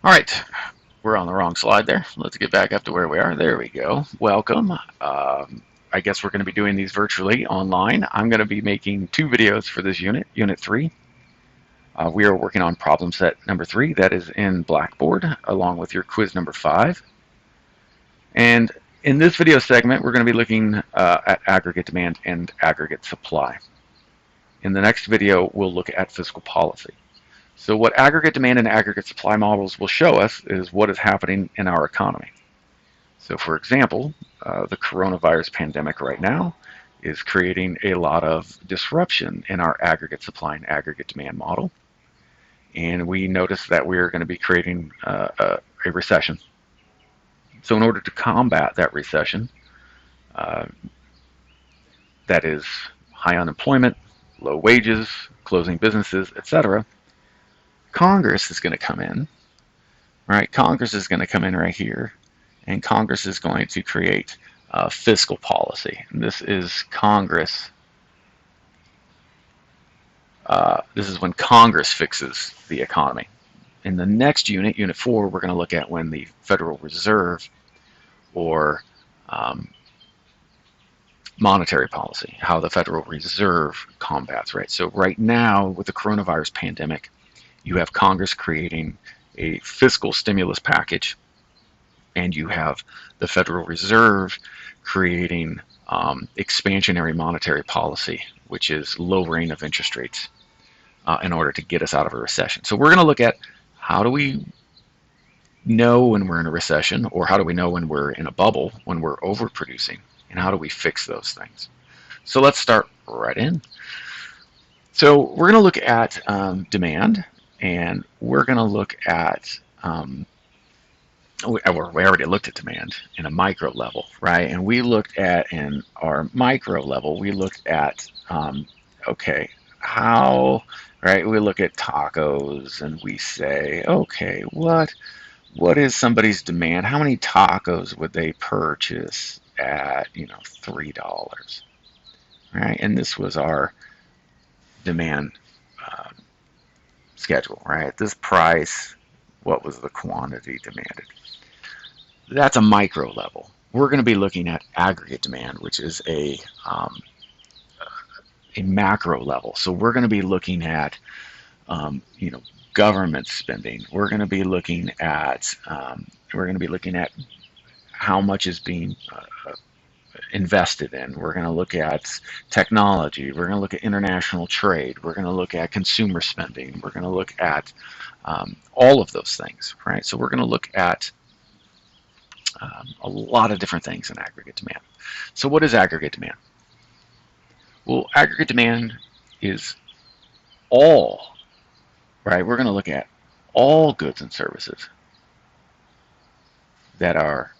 All right, we're on the wrong slide there. Let's get back up to where we are. There we go. Welcome. I guess we're going to be doing these virtually online. I'm going to be making two videos for this unit, Unit 3. We are working on problem set number 3, that is in Blackboard, along with your quiz number 5. And in this video segment, we're going to be looking at aggregate demand and aggregate supply. In the next video, we'll look at fiscal policy. So what aggregate demand and aggregate supply models will show us is what is happening in our economy. So for example, the coronavirus pandemic right now is creating a lot of disruption in our aggregate supply and aggregate demand model. And we notice that we're going to be creating a recession. So in order to combat that recession, that is high unemployment, low wages, closing businesses, etc., Congress is going to come in, right? Congress is going to come in right here, and Congress is going to create fiscal policy. And this is Congress. This is when Congress fixes the economy. In the next unit, Unit 4, we're going to look at when the Federal Reserve or monetary policy, how the Federal Reserve combats, right? So right now, with the coronavirus pandemic, you have Congress creating a fiscal stimulus package, and you have the Federal Reserve creating expansionary monetary policy, which is lowering of interest rates in order to get us out of a recession. So we're going to look at how do we know when we're in a recession, or how do we know when we're in a bubble, when we're overproducing, and how do we fix those things. So let's start right in. So we're going to look at demand, and we're going to look at we already looked at demand in a micro level, right? And we looked at, in our micro level, we looked at, okay, how, right? We look at tacos and we say, okay, what is somebody's demand? How many tacos would they purchase at, $3, right? And this was our demand schedule, right? At this price, what was the quantity demanded? That's a micro level. We're going to be looking at aggregate demand, which is a macro level. So we're going to be looking at, government spending. We're going to be looking at how much is being invested in. We're going to look at technology. We're going to look at international trade. We're going to look at consumer spending. We're going to look at all of those things, right? So we're going to look at a lot of different things in aggregate demand. So what is aggregate demand? Well, aggregate demand is all, right? We're going to look at all goods and services that are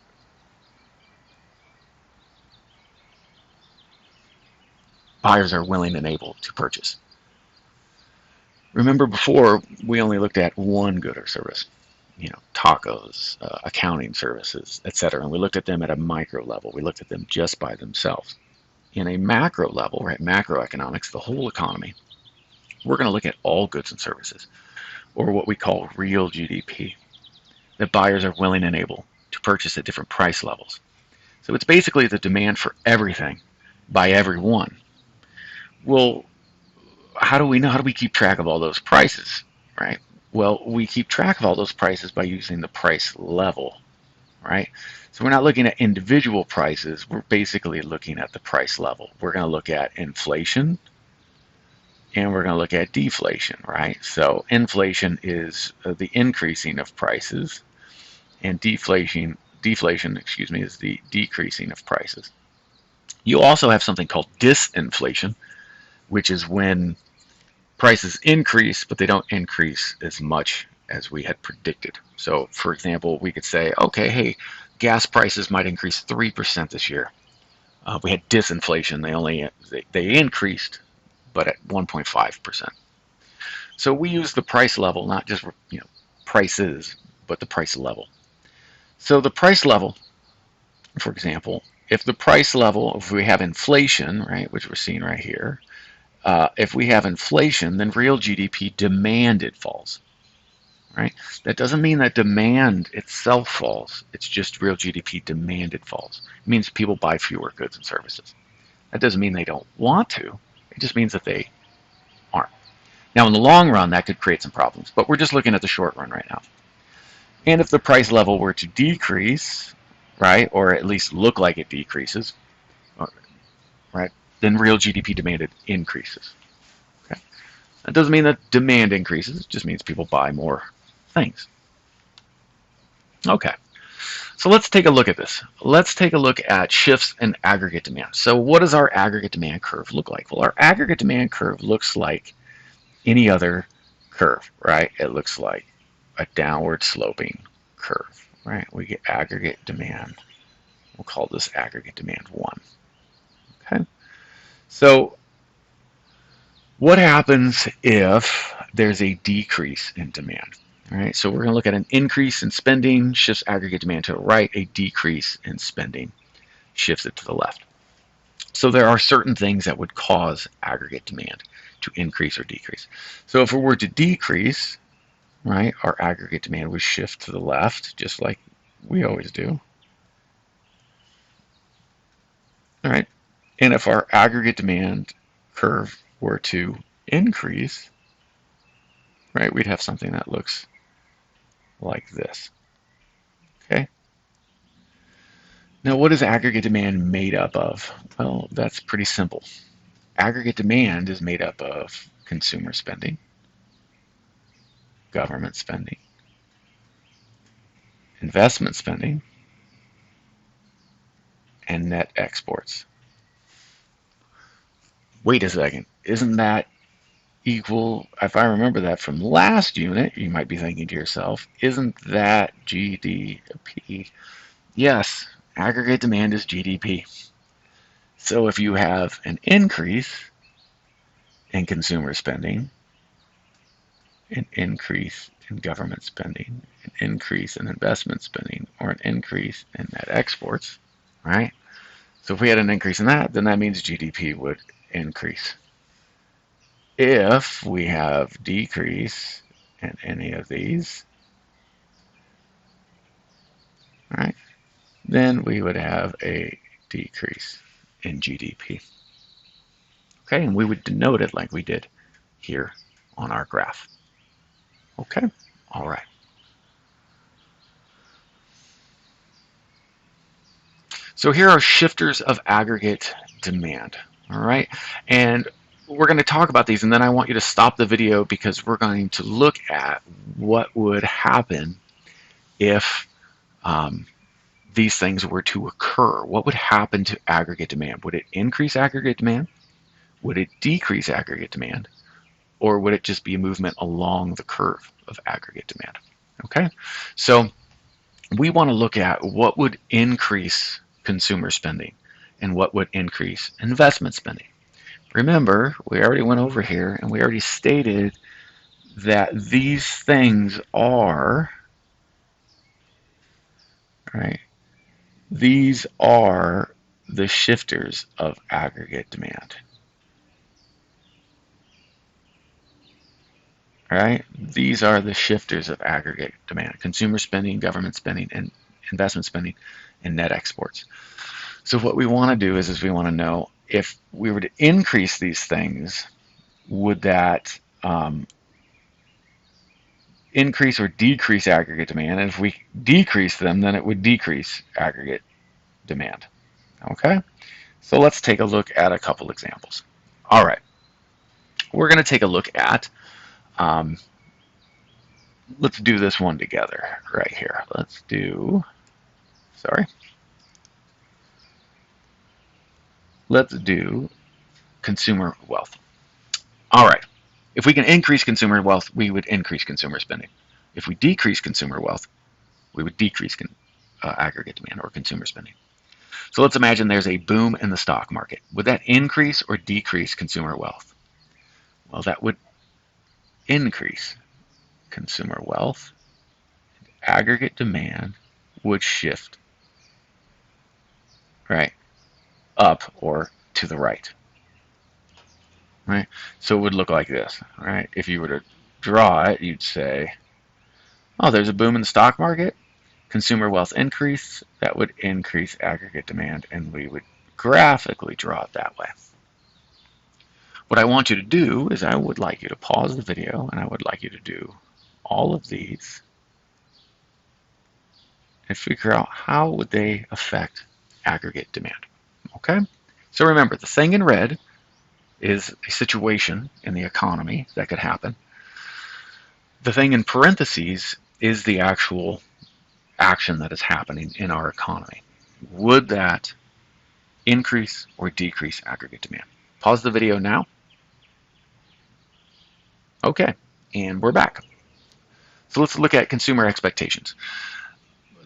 buyers are willing and able to purchase. Remember before, we only looked at one good or service, tacos, accounting services, etc. And we looked at them at a micro level. We looked at them just by themselves. In a macro level, right, macroeconomics, the whole economy, we're going to look at all goods and services, or what we call real GDP, that buyers are willing and able to purchase at different price levels. So it's basically the demand for everything by everyone. Well, how do we keep track of all those prices, right? Well, we keep track of all those prices by using the price level, right? So we're not looking at individual prices. We're basically looking at the price level. We're going to look at inflation, and we're going to look at deflation, right? So inflation is the increasing of prices, and deflation, is the decreasing of prices. You also have something called disinflation, which is when prices increase, but they don't increase as much as we had predicted. So, for example, we could say, okay, hey, gas prices might increase 3% this year. We had disinflation; they increased, but at 1.5%. So we use the price level, not just prices, but the price level. So the price level, for example, if we have inflation, right, which we're seeing right here, if we have inflation, then real GDP demanded falls. right? That doesn't mean that demand itself falls. It's just real GDP demanded falls. It means people buy fewer goods and services. That doesn't mean they don't want to. It just means that they aren't. Now, in the long run, that could create some problems, but we're just looking at the short run right now. And if the price level were to decrease, right, or at least look like it decreases, right, then real GDP demanded increases. Okay, that doesn't mean that demand increases. It just means people buy more things. Okay, so let's take a look at this. Let's take a look at shifts in aggregate demand. So what does our aggregate demand curve look like? Well, our aggregate demand curve looks like any other curve, right? It looks like a downward sloping curve, right? We get aggregate demand. We'll call this aggregate demand 1. Okay. So what happens if there's a decrease in demand? All right, so we're going to look at an increase in spending, shifts aggregate demand to the right, a decrease in spending shifts it to the left. So there are certain things that would cause aggregate demand to increase or decrease. So if it were to decrease, right, our aggregate demand would shift to the left, just like we always do. All right, and if our aggregate demand curve were to increase, right, we'd have something that looks like this. Okay. Now, what is aggregate demand made up of? Well, that's pretty simple. Aggregate demand is made up of consumer spending, government spending, investment spending, and net exports. Wait a second, isn't that equal? If I remember that from last unit, you might be thinking to yourself, isn't that GDP? Yes, aggregate demand is GDP. So if you have an increase in consumer spending, an increase in government spending, an increase in investment spending, or an increase in net exports, right? So if we had an increase in that, then that means GDP would increase. If we have decrease in any of these, right, then we would have a decrease in GDP. Okay, and we would denote it like we did here on our graph. Okay, all right. So here are shifters of aggregate demand, all right? And we're going to talk about these, and then I want you to stop the video because we're going to look at what would happen if these things were to occur. What would happen to aggregate demand? Would it increase aggregate demand? Would it decrease aggregate demand? Or would it just be a movement along the curve of aggregate demand? Okay, so we want to look at what would increase consumer spending and what would increase investment spending. Remember, we already went over here and we already stated that these things are, right, these are the shifters of aggregate demand. Right? These are the shifters of aggregate demand: consumer spending, government spending, and investment spending, and net exports. So what we want to do is we want to know if we were to increase these things, would that increase or decrease aggregate demand? And if we decrease them, then it would decrease aggregate demand. Okay? So let's take a look at a couple examples. All right. We're going to take a look at let's do this one together right here. Let's do, let's do consumer wealth. All right. If we can increase consumer wealth, we would increase consumer spending. If we decrease consumer wealth, we would decrease aggregate demand or consumer spending. So let's imagine there's a boom in the stock market. Would that increase or decrease consumer wealth? Well, that would increase consumer wealth. Aggregate demand would shift, right, up or to the right. Right? So it would look like this, right? If you were to draw it, you'd say Oh, there's a boom in the stock market. Consumer wealth increase. That would increase aggregate demand, and we would graphically draw it that way. What I want you to do is I would like you to pause the video, and I would like you to do all of these and figure out how would they affect aggregate demand. Okay? So remember, the thing in red is a situation in the economy that could happen. The thing in parentheses is the actual action that is happening in our economy. Would that increase or decrease aggregate demand? Pause the video now. Okay, and we're back. So let's look at consumer expectations.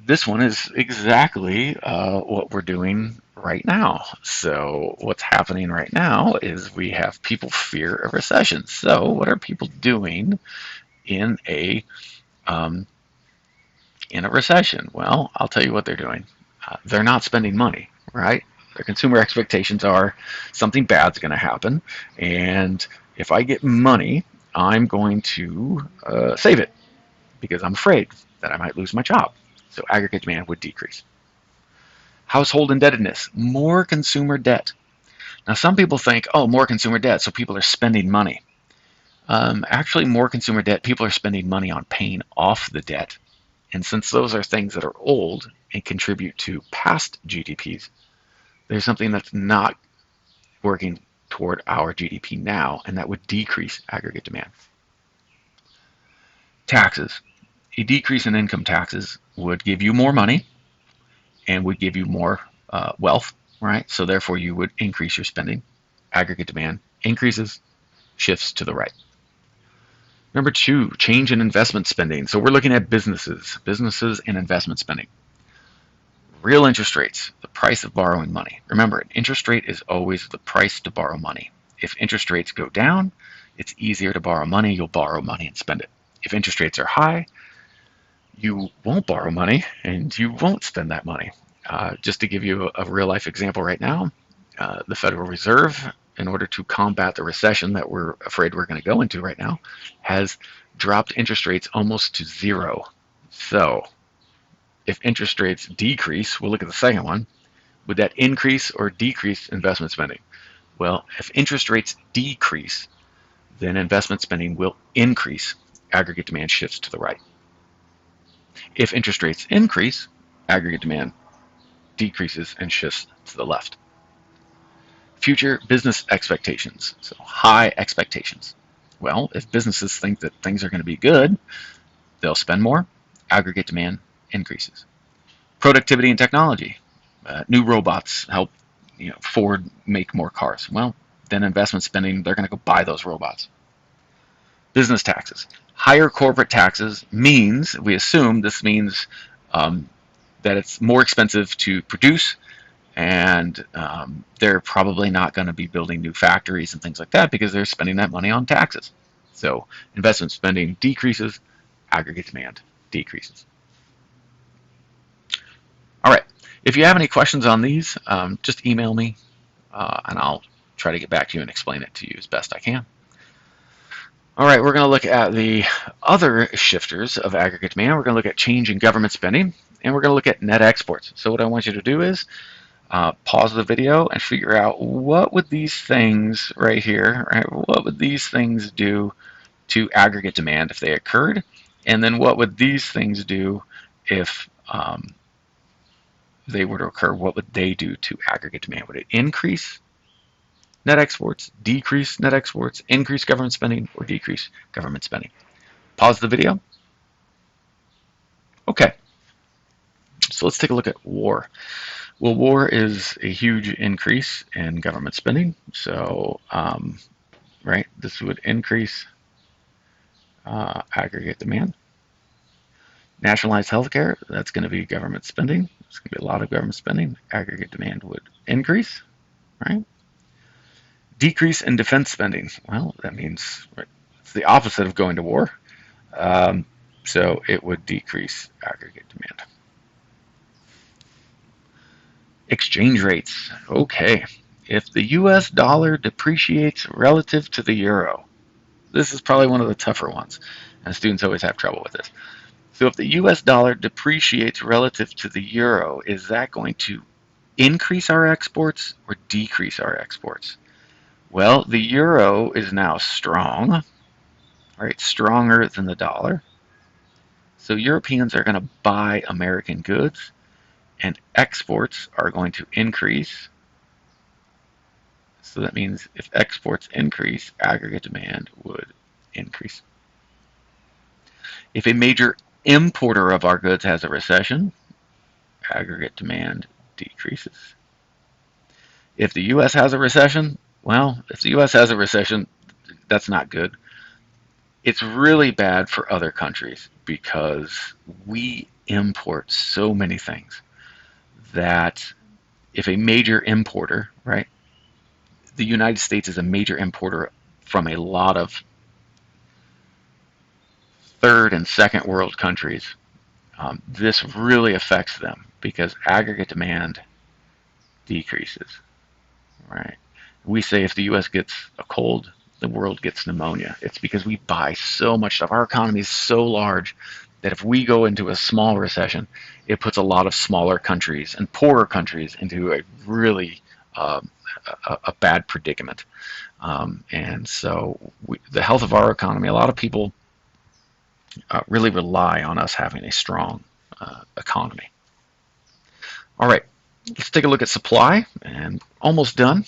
This one is exactly what we're doing right now. So what's happening right now is we have people fear a recession. So what are people doing in a recession? Well, I'll tell you what they're doing. They're not spending money, right? Their consumer expectations are something bad's going to happen, and if I get money, I'm going to save it because I'm afraid that I might lose my job. So aggregate demand would decrease. Household indebtedness, more consumer debt. Now some people think, oh, more consumer debt, so people are spending money. Actually, more consumer debt, people are spending money on paying off the debt. And since those are things that are old and contribute to past GDPs, there's something that's not working toward our GDP now, and that would decrease aggregate demand. Taxes. A decrease in income taxes would give you more money and would give you more wealth, right? So therefore you would increase your spending. Aggregate demand increases, shifts to the right. Number two, change in investment spending. So we're looking at businesses and investment spending. Real interest rates, the price of borrowing money. Remember, an interest rate is always the price to borrow money. If interest rates go down, it's easier to borrow money. You'll borrow money and spend it. If interest rates are high, you won't borrow money and you won't spend that money. Just to give you a real life example right now, the Federal Reserve, in order to combat the recession that we're afraid we're going to go into right now, has dropped interest rates almost to zero. So if interest rates decrease, we'll look at the second one, would that increase or decrease investment spending? Well, if interest rates decrease, then investment spending will increase. Aggregate demand shifts to the right. If interest rates increase, aggregate demand decreases and shifts to the left. Future business expectations, so high expectations. Well, if businesses think that things are going to be good, they'll spend more, aggregate demand increases. Productivity and technology. New robots help Ford make more cars. Well, then investment spending, they're going to go buy those robots. Business taxes. Higher corporate taxes means, we assume this means that it's more expensive to produce, and they're probably not going to be building new factories and things like that because they're spending that money on taxes. So investment spending decreases, aggregate demand decreases. All right, if you have any questions on these, just email me and I'll try to get back to you and explain it to you as best I can. All right, we're going to look at the other shifters of aggregate demand. We're going to look at change in government spending, and we're going to look at net exports. So what I want you to do is pause the video and figure out what would these things right here, right? What would these things do to aggregate demand if they occurred? And then what would these things do if they were to occur? What would they do to aggregate demand? Would it increase net exports, decrease net exports, increase government spending, or decrease government spending? Pause the video. Okay, so let's take a look at war. Well, war is a huge increase in government spending. So, right, this would increase aggregate demand. Nationalized healthcare, that's going to be government spending. It's going to be a lot of government spending. Aggregate demand would increase, right? Decrease in defense spending. Well, that means it's the opposite of going to war. So it would decrease aggregate demand. Exchange rates. Okay. If the US dollar depreciates relative to the euro, this is probably one of the tougher ones, and students always have trouble with this. So if the US dollar depreciates relative to the euro, is that going to increase our exports or decrease our exports? Well, the euro is now strong, right? Stronger than the dollar. So Europeans are going to buy American goods and exports are going to increase. So that means if exports increase, aggregate demand would increase. If a major importer of our goods has a recession, aggregate demand decreases. If the US has a recession, well, if the US has a recession, that's not good. It's really bad for other countries because we import so many things that if a major importer, right, the United States is a major importer from a lot of third and second world countries. This really affects them because aggregate demand decreases, right? We say if the U.S. gets a cold, the world gets pneumonia. It's because we buy so much stuff. Our economy is so large that if we go into a small recession, it puts a lot of smaller countries and poorer countries into a really a bad predicament. And so the health of our economy, a lot of people really rely on us having a strong economy. All right, let's take a look at supply, and almost done.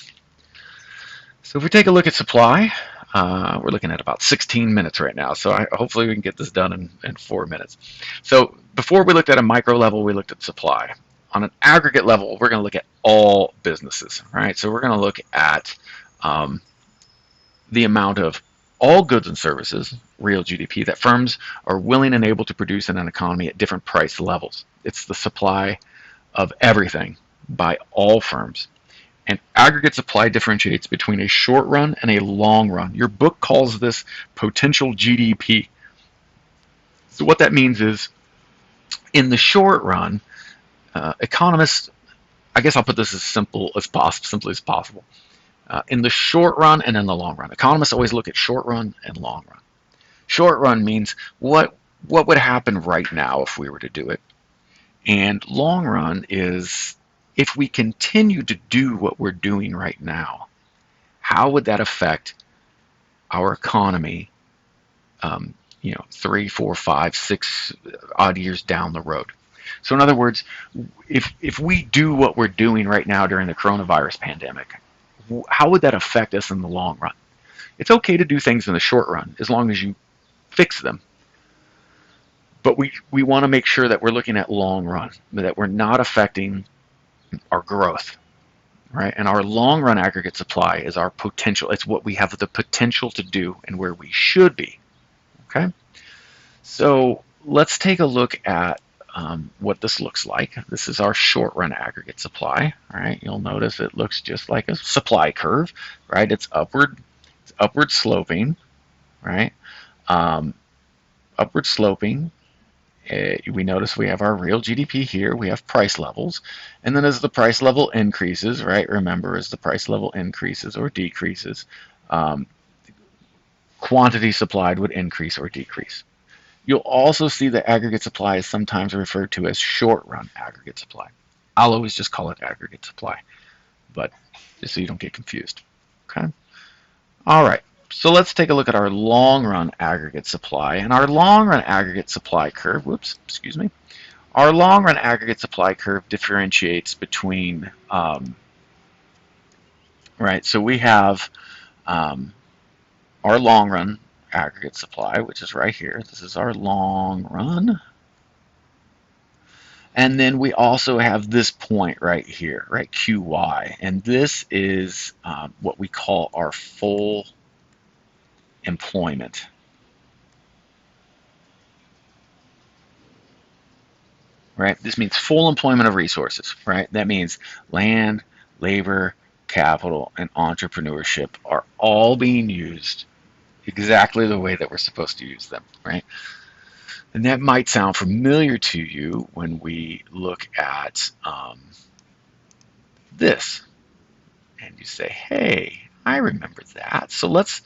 So if we take a look at supply, we're looking at about 16 minutes right now, so hopefully we can get this done in 4 minutes. So before we looked at a micro level, we looked at supply. On an aggregate level, we're going to look at all businesses, right? So we're going to look at the amount of all goods and services, real GDP, that firms are willing and able to produce in an economy at different price levels. It's the supply of everything by all firms. And aggregate supply differentiates between a short run and a long run. Your book calls this potential GDP. So what that means is, in the short run, economists, I guess I'll put this as simply as possible. In the short run and in the long run. Economists always look at short run and long run. Short run means what would happen right now if we were to do it. And long run is if we continue to do what we're doing right now, how would that affect our economy 3, 4, 5, 6 odd years down the road? So in other words, if we do what we're doing right now during the coronavirus pandemic, how would that affect us in the long run? It's okay to do things in the short run as long as you fix them. But we want to make sure that we're looking at long run, that we're not affecting our growth, right? And our long run aggregate supply is our potential. It's what we have the potential to do and where we should be, okay? So let's take a look at what this looks like. This is our short run aggregate supply, all right? You'll notice it looks just like a supply curve, right? It's upward sloping, right? Upward sloping. We notice we have our real GDP here, we have price levels, and then as the price level increases, right, remember as the price level increases or decreases, quantity supplied would increase or decrease. You'll also see that aggregate supply is sometimes referred to as short run aggregate supply. I'll always just call it aggregate supply, but just so you don't get confused, okay? All right. So let's take a look at our long-run aggregate supply. And our long-run aggregate supply curve, our long-run aggregate supply curve differentiates between, right, so we have our long-run aggregate supply, which is right here. This is our long run. And then we also have this point right here, right, QY. And this is what we call our full employment. Right? This means full employment of resources, right? That means land, labor, capital, and entrepreneurship are all being used exactly the way that we're supposed to use them, right? And that might sound familiar to you when we look at this. And you say, hey, I remember that. So let's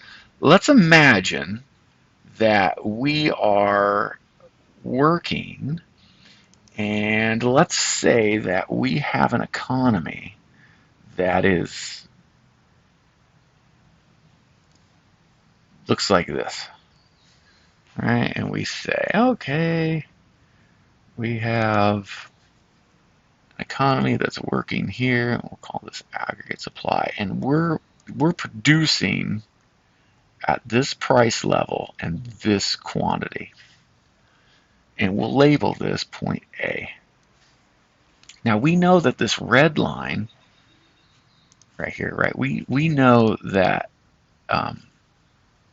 imagine that we are working, and let's say that we have an economy that looks like this, right? And we say, okay, we have an economy that's working here, and we'll call this aggregate supply, and we're producing at this price level and this quantity, and we'll label this point A. Now we know that this red line right here, right? We know that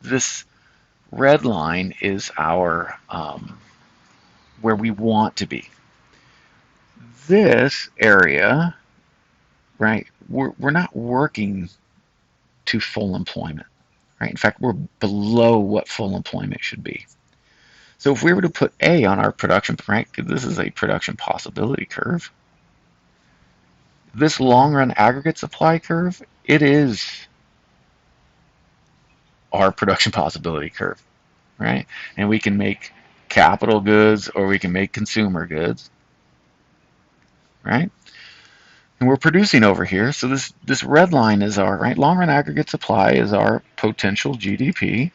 this red line is our where we want to be. This area, right? We're not working to full employment, right? In fact, we're below what full employment should be. So if we were to put A on our production, right? This is a production possibility curve. This long run aggregate supply curve, it is our production possibility curve, right? And we can make capital goods or we can make consumer goods, right? And we're producing over here. So this red line is our, right, long run aggregate supply is our potential GDP.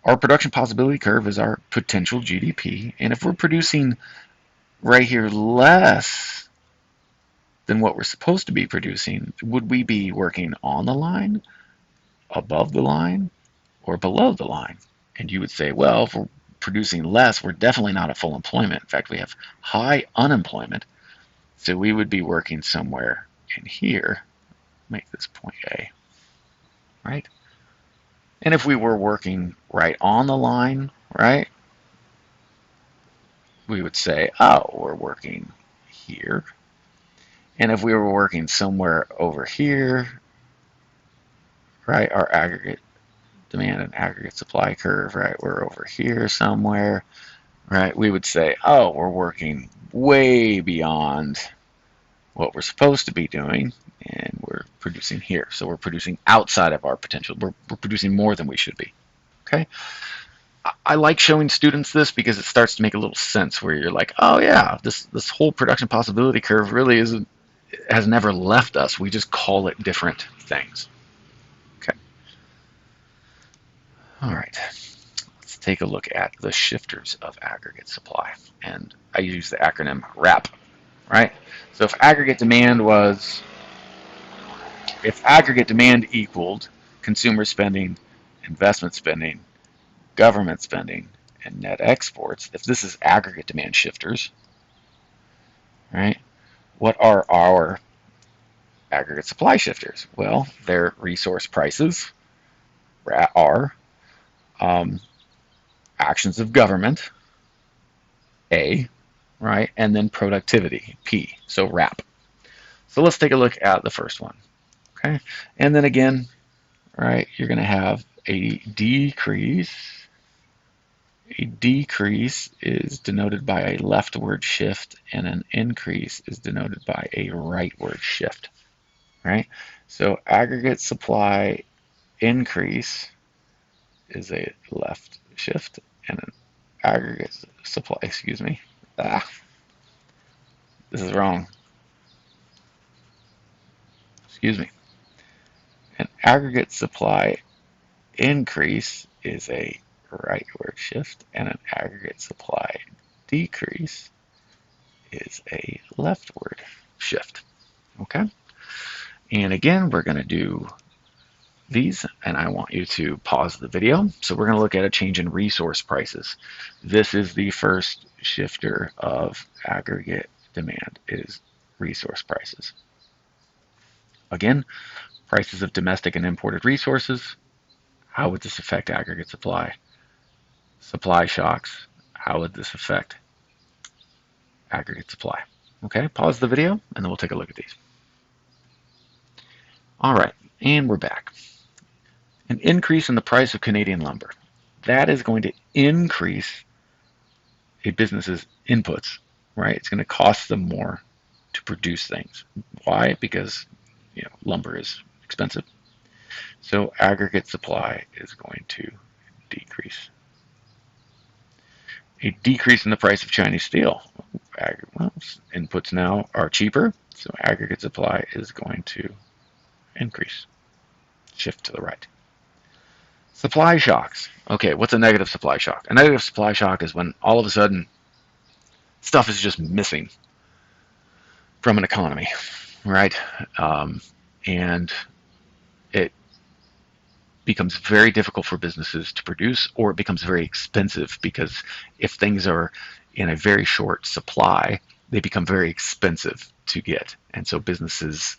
Our production possibility curve is our potential GDP. And if we're producing right here less than what we're supposed to be producing, would we be working on the line, above the line, or below the line? And you would say, well, if we're producing less, we're definitely not at full employment. In fact, we have high unemployment. So we would be working somewhere in here. Make this point A, right? And if we were working right on the line, right, we would say, oh, we're working here. And if we were working somewhere over here, right, our aggregate demand and aggregate supply curve, right, we're over here somewhere, right, we would say, oh, we're working way beyond what we're supposed to be doing, and we're producing here. So we're producing outside of our potential. We're producing more than we should be. Okay? I like showing students this because it starts to make a little sense where you're like, oh yeah, this whole production possibility curve really has never left us. We just call it different things. Okay. All right. Let's take a look at the shifters of aggregate supply. And I use the acronym RAP, right? So if aggregate demand equaled consumer spending, investment spending, government spending, and net exports, if this is aggregate demand shifters, right, what are our aggregate supply shifters? Well, they're resource prices, R, actions of government, A, right, and then productivity, P, so RAP. So let's take a look at the first one, okay? And then again, right, you're going to have a decrease. A decrease is denoted by a leftward shift, and an increase is denoted by a rightward shift, right? So aggregate supply increase is a left shift, and an aggregate supply, excuse me, this is wrong, excuse me. An aggregate supply increase is a rightward shift, and an aggregate supply decrease is a leftward shift. Okay? And again, we're going to do these, and I want you to pause the video. So we're going to look at a change in resource prices. This is the first shifter of aggregate demand, is resource prices. Again, prices of domestic and imported resources. How would this affect aggregate supply? Supply shocks. How would this affect aggregate supply? Okay, pause the video, and then we'll take a look at these. All right, and we're back. An increase in the price of Canadian lumber. That is going to increase a business's inputs, right? It's going to cost them more to produce things. Why? Because lumber is expensive. So aggregate supply is going to decrease. A decrease in the price of Chinese steel. Well, inputs now are cheaper, so aggregate supply is going to increase. Shift to the right. Supply shocks. Okay, what's a negative supply shock? A negative supply shock is when all of a sudden stuff is just missing from an economy, right? And it becomes very difficult for businesses to produce, or it becomes very expensive because if things are in a very short supply, they become very expensive to get. And so businesses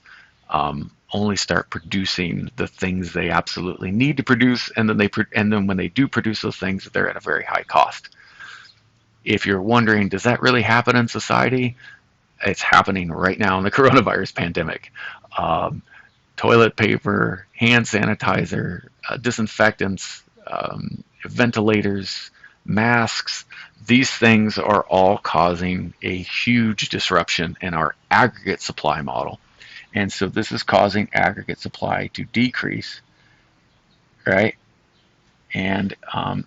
only start producing the things they absolutely need to produce, and then when they do produce those things, they're at a very high cost. If you're wondering, does that really happen in society? It's happening right now in the coronavirus pandemic. Toilet paper, hand sanitizer, disinfectants, ventilators, masks, these things are all causing a huge disruption in our aggregate supply model. And so this is causing aggregate supply to decrease, right? And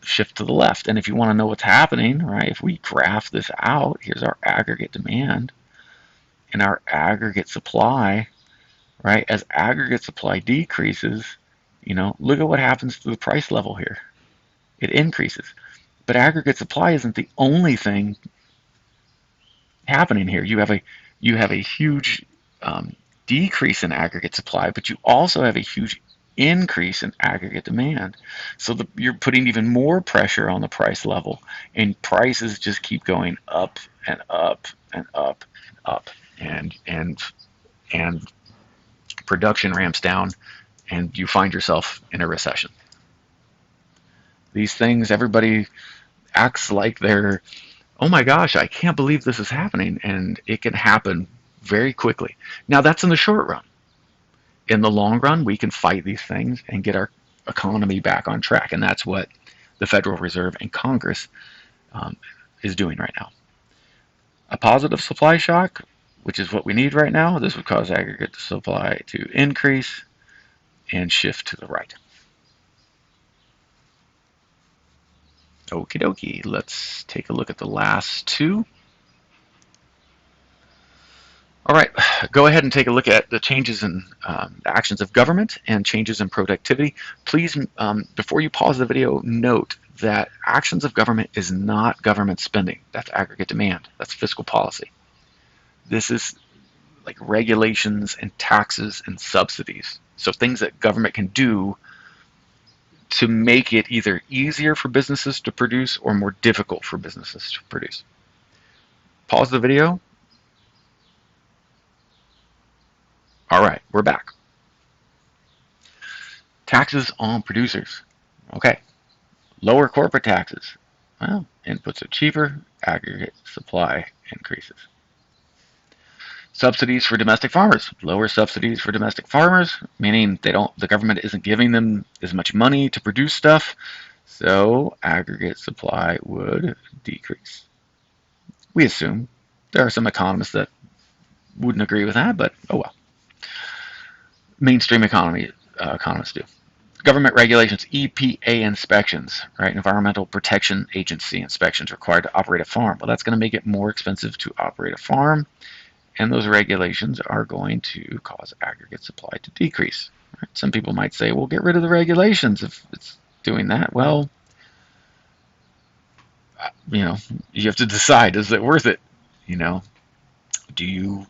shift to the left. And if you want to know what's happening, right, if we graph this out, here's our aggregate demand and our aggregate supply, right? As aggregate supply decreases, look at what happens to the price level here. It increases. But aggregate supply isn't the only thing happening here. You have a huge decrease in aggregate supply, but you also have a huge increase in aggregate demand. So you're putting even more pressure on the price level, and prices just keep going up and up and up and up, and production ramps down, and you find yourself in a recession. These things, everybody acts like they're, oh my gosh, I can't believe this is happening, and it can happen very quickly. Now, that's in the short run. In the long run, we can fight these things and get our economy back on track, and that's what the Federal Reserve and Congress is doing right now. A positive supply shock, which is what we need right now, this would cause aggregate supply to increase and shift to the right. Okie dokie, let's take a look at the last two. All right, go ahead and take a look at the changes in actions of government and changes in productivity. Please, before you pause the video, note that actions of government is not government spending. That's aggregate demand. That's fiscal policy. This is like regulations and taxes and subsidies. So things that government can do to make it either easier for businesses to produce or more difficult for businesses to produce. Pause the video. All right, we're back. Taxes on producers. Okay, lower corporate taxes. Well, inputs are cheaper, aggregate supply increases. Subsidies for domestic farmers. Lower subsidies for domestic farmers, meaning the government isn't giving them as much money to produce stuff, so aggregate supply would decrease. We assume. There are some economists that wouldn't agree with that, but oh well. Mainstream economists do. Government regulations, EPA inspections, right? Environmental Protection Agency inspections required to operate a farm. Well, that's going to make it more expensive to operate a farm, and those regulations are going to cause aggregate supply to decrease. Right? Some people might say, well, get rid of the regulations if it's doing that. Well, you have to decide, is it worth it? Do you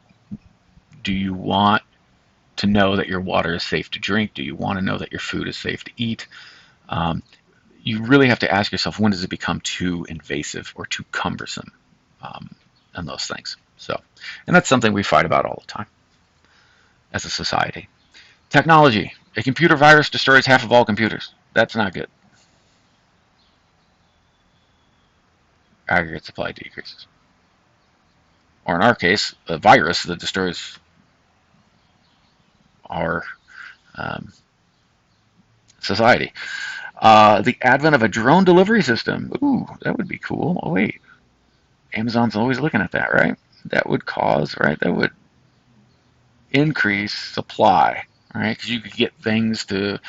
want to know that your water is safe to drink? Do you want to know that your food is safe to eat? You really have to ask yourself, when does it become too invasive or too cumbersome, and those things. And that's something we fight about all the time as a society. Technology. A computer virus destroys half of all computers. That's not good. Aggregate supply decreases. Or in our case, a virus that destroys our society. The advent of a drone delivery system. Ooh, that would be cool. Oh, wait. Amazon's always looking at that, right? That would increase supply, right? Because you could get things to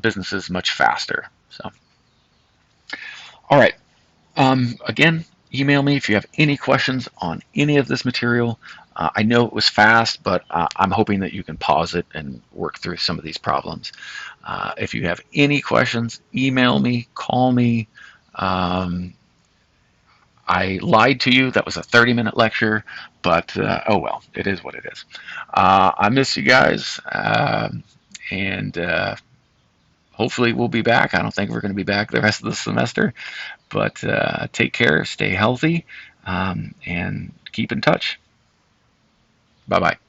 businesses much faster. So, all right. Again, email me if you have any questions on any of this material. I know it was fast, but I'm hoping that you can pause it and work through some of these problems. If you have any questions, email me, call me. Um, I lied to you. That was a 30-minute lecture, but oh well, it is what it is. I miss you guys, and hopefully we'll be back. I don't think we're going to be back the rest of the semester, but take care, stay healthy, and keep in touch. Bye bye.